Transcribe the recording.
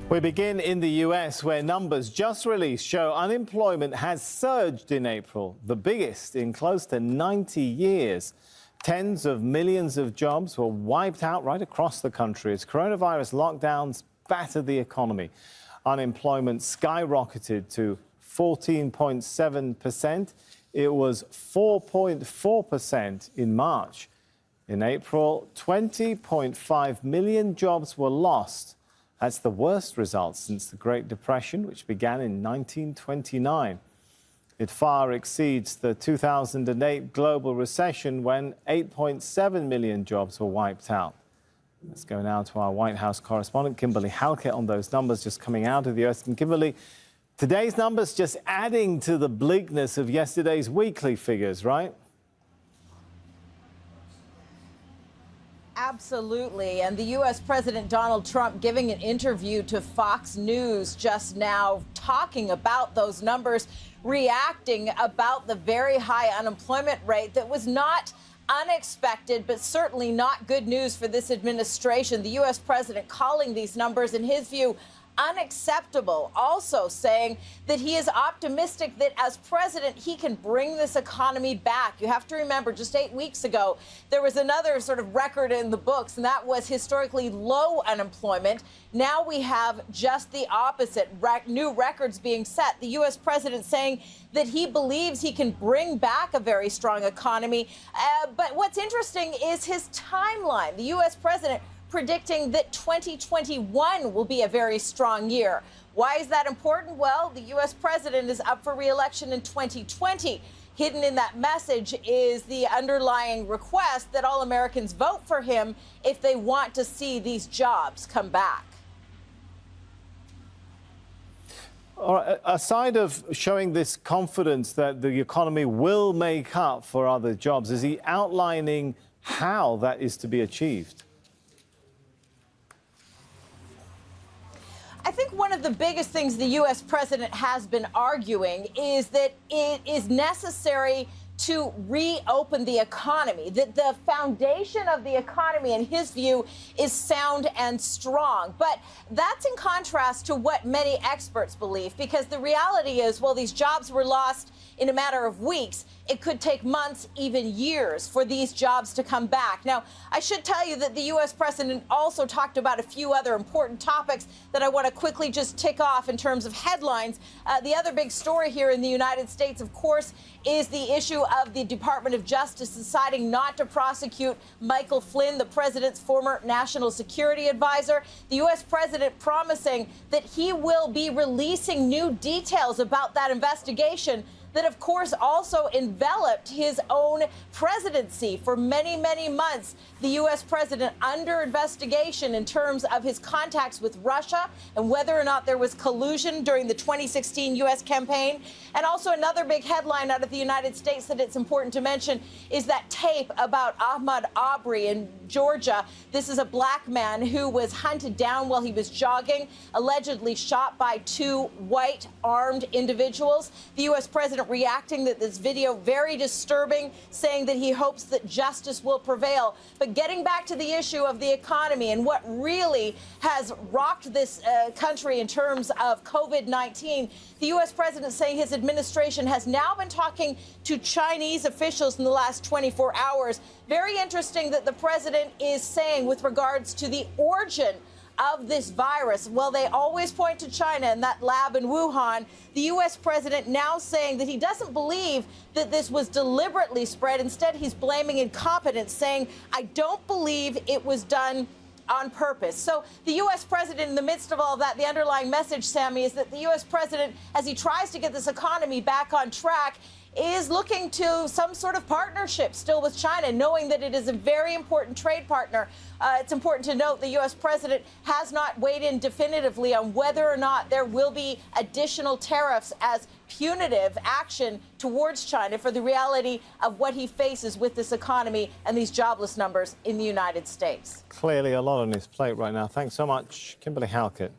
We begin in the US, where numbers just released show unemployment has surged in April, the biggest in close to 90 years. Tens of millions of jobs were wiped out right across the country as coronavirus lockdowns battered the economy. Unemployment skyrocketed to 14.7%. It was 4.4% in March. In April, 20.5 million jobs were lost. That's the worst result since the Great Depression, which began in 1929. It far exceeds the 2008 global recession when 8.7 million jobs were wiped out. Let's go now to our White House correspondent, Kimberly Halkett, on those numbers just coming out of the U.S. And Kimberly, today's numbers just adding to the bleakness of yesterday's weekly figures, right? Absolutely. And the U.S. President Donald Trump giving an interview to Fox News just now, talking about those numbers, reacting about the very high unemployment rate that was not unexpected, but certainly not good news for this administration. The U.S. president calling these numbers, in his view, unacceptable, also saying that he is optimistic that as president, he can bring this economy back. You have to remember, just 8 weeks ago, there was another sort of record in the books, and that was historically low unemployment. Now we have just the opposite, new records being set. The U.S. president saying that he believes he can bring back a very strong economy. But what's interesting is his timeline. The U.S. president predicting that 2021 will be a very strong year. Why is that important? Well, the U.S. president is up for re-election in 2020. Hidden in that message is the underlying request that all Americans vote for him if they want to see these jobs come back. All right, aside of showing this confidence that the economy will make up for other jobs, is he outlining how that is to be achieved? I think one of the biggest things the U.S. president has been arguing is that it is necessary to reopen the economy, that the foundation of the economy, in his view, is sound and strong. But that's in contrast to what many experts believe, because the reality is, well, these jobs were lost in a matter of weeks. It could take months, even years, for these jobs to come back. Now, I should tell you that the U.S. president also talked about a few other important topics that I want to quickly just tick off in terms of headlines. The other big story here in the United States, of course, is the issue of the Department of Justice deciding not to prosecute Michael Flynn, the president's former national security advisor. The U.S. president promising that he will be releasing new details about that investigation that, of course, also enveloped his own presidency for many, many months. The U.S. president under investigation in terms of his contacts with Russia and whether or not there was collusion during the 2016 U.S. campaign. And also another big headline out of the United States that it's important to mention is that tape about Ahmaud Arbery in Georgia. This is a black man who was hunted down while he was jogging, allegedly shot by two white armed individuals. The U.S. president reacting that this video very disturbing, saying that he hopes that justice will prevail. But getting back to the issue of the economy and what really has rocked this country in terms of COVID-19, the U.S. president saying his administration has now been talking to Chinese officials in the last 24 hours. Very interesting that the president is saying with regards to the origin of this virus. Well, they always point to China and that lab in Wuhan. The U.S. president now saying that he doesn't believe that this was deliberately spread. Instead, he's blaming incompetence, saying, I don't believe it was done on purpose. So the U.S. president, in the midst of all of that, the underlying message, Sammy, is that the U.S. president, as he tries to get this economy back on track, is looking to some sort of partnership still with China, knowing that it is a very important trade partner. It's important to note the U.S. president has not weighed in definitively on whether or not there will be additional tariffs as punitive action towards China for the reality of what he faces with this economy and these jobless numbers in the United States. Clearly a lot on his plate right now. Thanks so much, Kimberly Halkett.